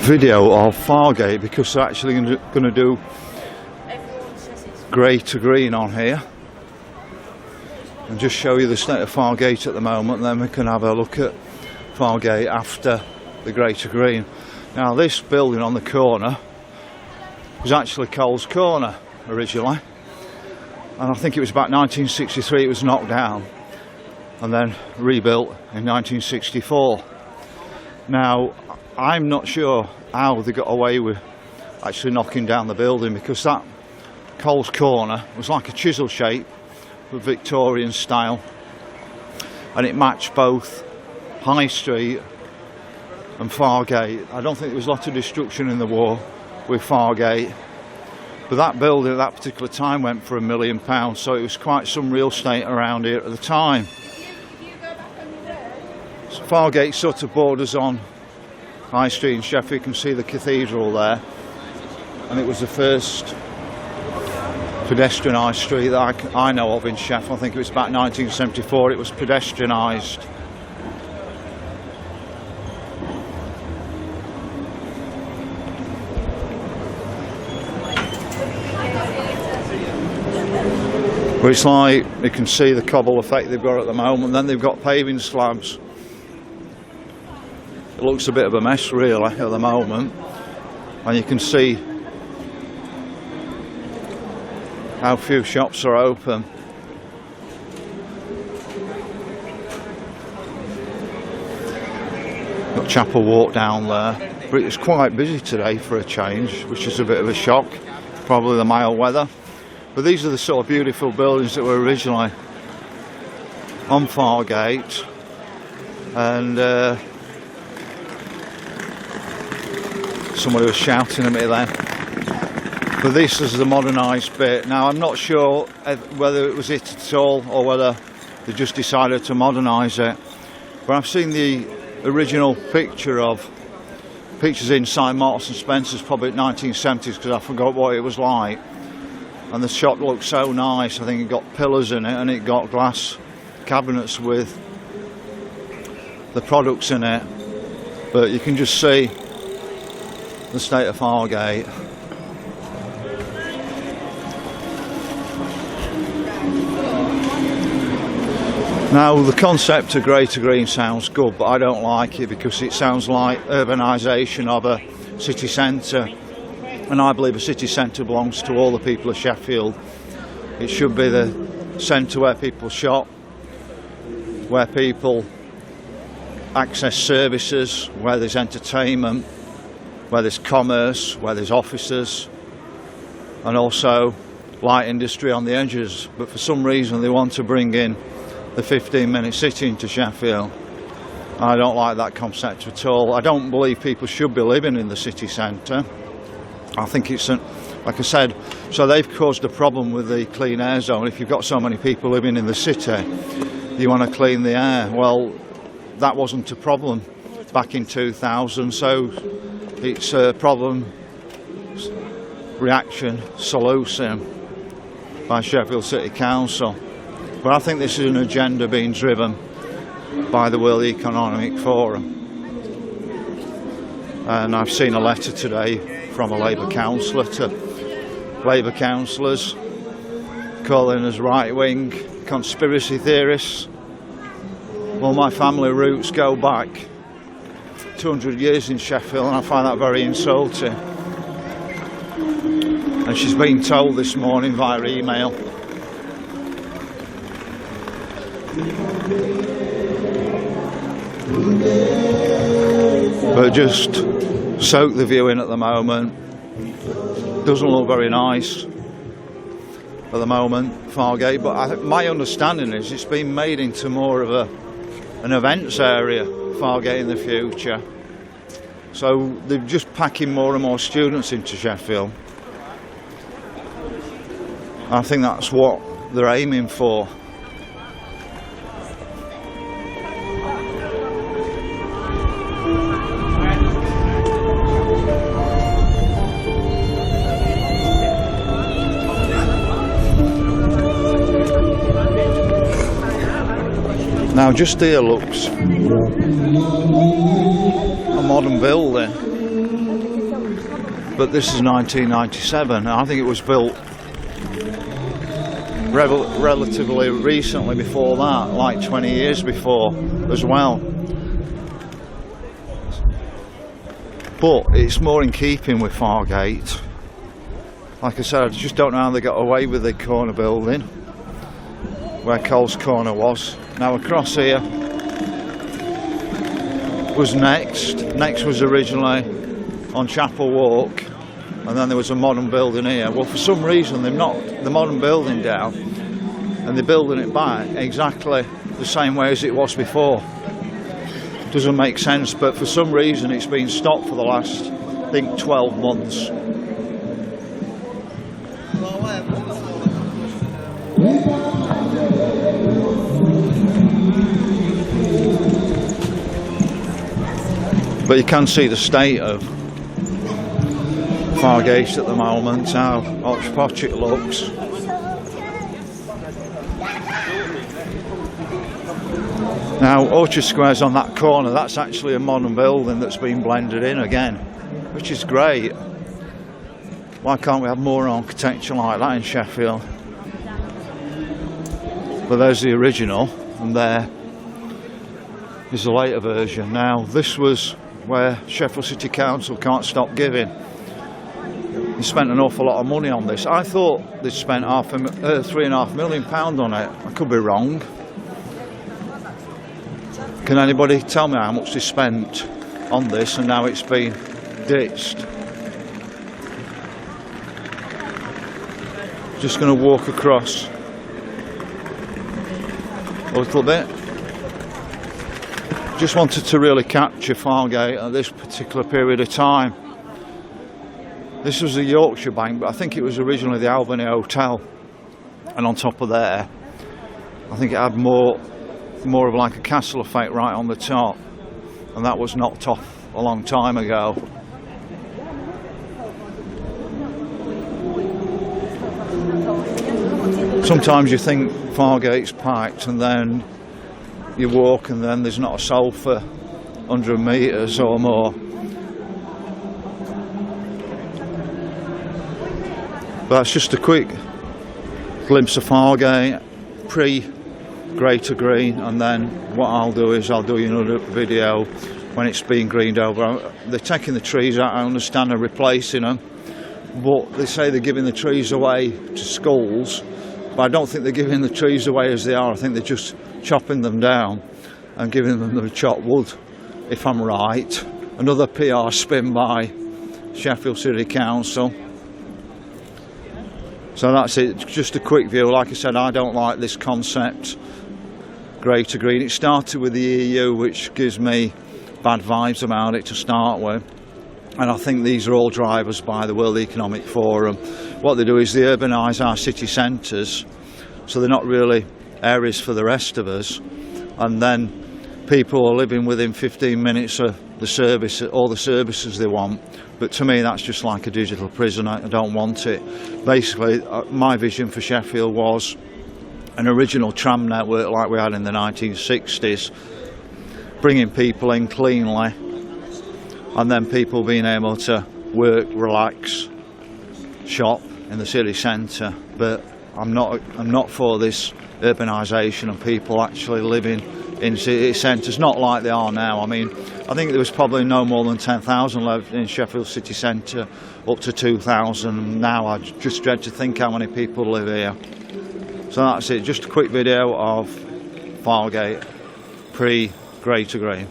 video of Fargate because they're actually going to do grey to green on here, and just show you the state of Fargate at the moment, and then we can have a look at Fargate after the grey to green. Now this building on the corner was actually Cole's Corner originally, and I think it was about 1963 it was knocked down and then rebuilt in 1964. Now I'm not sure how they got away with actually knocking down the building, because that Cole's Corner was like a chisel shape with Victorian style, and it matched both High Street and Fargate. I don't think there was a lot of destruction in the war with Fargate, but that building at that particular time went for £1 million, so it was quite some real estate around here at the time. So Fargate sort of borders on High Street in Sheffield. You can see the cathedral there, and it was the first pedestrianised street that I know of in Sheffield. I think it was about 1974 it was pedestrianised. But it's like you can see the cobble effect they've got at the moment. Then they've got paving slabs. It looks a bit of a mess really at the moment, and you can see how few shops are open. Got Chapel Walk down there, but it's quite busy today for a change, which is a bit of a shock, probably the mild weather. But these are the sort of beautiful buildings that were originally on Fargate, and somebody was shouting at me then. But this is the modernised bit. Now I'm not sure whether it was it at all or whether they just decided to modernise it. But I've seen the original pictures inside Marks and Spencer's probably in 1970s, because I forgot what it was like. And the shop looked so nice. I think it got pillars in it, and it got glass cabinets with the products in it. But you can just see the state of Fargate. Now the concept of grey to green sounds good, but I don't like it because it sounds like urbanisation of a city centre, and I believe a city centre belongs to all the people of Sheffield. It should be the centre where people shop, where people access services, where there's entertainment, where there's commerce, where there's offices, and also light industry on the edges. But for some reason they want to bring in the 15-minute city into Sheffield. I don't like that concept at all. I don't believe people should be living in the city centre. I think it's, like I said, so they've caused a problem with the clean air zone. If you've got so many people living in the city, you want to clean the air. Well, that wasn't a problem back in 2000, so it's a problem, reaction, solution by Sheffield City Council. But I think this is an agenda being driven by the World Economic Forum. And I've seen a letter today from a Labour councillor to Labour councillors calling us right-wing conspiracy theorists. Well, my family roots go back 200 years in Sheffield, and I find that very insulting. And she's been told this morning via email. But just soak the view in at the moment. Doesn't look very nice at the moment, Fargate, but my understanding is it's been made into more of an events area, Fargate, in the future. So they're just packing more and more students into Sheffield. I think that's what they're aiming for. Now just here looks a modern building. but this is 1997. I think it was built relatively recently before that, like 20 years before as well. But it's more in keeping with Fargate. Like I said, I just don't know how they got away with the corner building where Cole's Corner was. Now across here was Next. Next was originally on Chapel Walk, and then there was a modern building here. Well, for some reason they've knocked the modern building down and they're building it back exactly the same way as it was before. Doesn't make sense, but for some reason it's been stopped for the last, I think, 12 months. But you can see the state of Fargate at the moment, how hodgepodge it looks. Now, Orchard Square's on that corner. That's actually a modern building that's been blended in again, which is great. Why can't we have more architecture like that in Sheffield? But there's the original, and there is the later version. Now, this was where Sheffield City Council can't stop giving. They spent an awful lot of money on this. I thought they spent £3.5 million on it. I could be wrong. Can anybody tell me how much they spent on this and now it's been ditched? Just going to walk across a little bit. Just wanted to really capture Fargate at this particular period of time. This was the Yorkshire Bank, but I think it was originally the Albany Hotel, and on top of there I think it had more of like a castle effect right on the top, and that was knocked off a long time ago. Sometimes you think Fargate's packed and then you walk and then there's not a soul for 100 metres or more. But that's just a quick glimpse of Fargate pre-Greater Green, and then what I'll do is I'll do another video when it's been greened over. They're taking the trees out, I understand, they're replacing them, but they say they're giving the trees away to schools, but I don't think they're giving the trees away as they are. I think they're just chopping them down and giving them the chopped wood, if I'm right. Another PR spin by Sheffield City Council. So that's it, just a quick view. Like I said, I don't like this concept, Greater Green. It started with the EU, which gives me bad vibes about it to start with. And I think these are all drivers by the World Economic Forum. What they do is they urbanise our city centres, so they're not really areas for the rest of us. And then people are living within 15 minutes of the service, all the services they want. But to me, that's just like a digital prison. I don't want it. Basically, my vision for Sheffield was an original tram network like we had in the 1960s, bringing people in cleanly, and then people being able to work, relax, shop in the city centre. But I'm not for this urbanisation and people actually living in city centres, not like they are now. I mean, I think there was probably no more than 10,000 lived in Sheffield city centre, up to 2,000 now. I just dread to think how many people live here. So that's it, just a quick video of Fargate pre-Greater Green.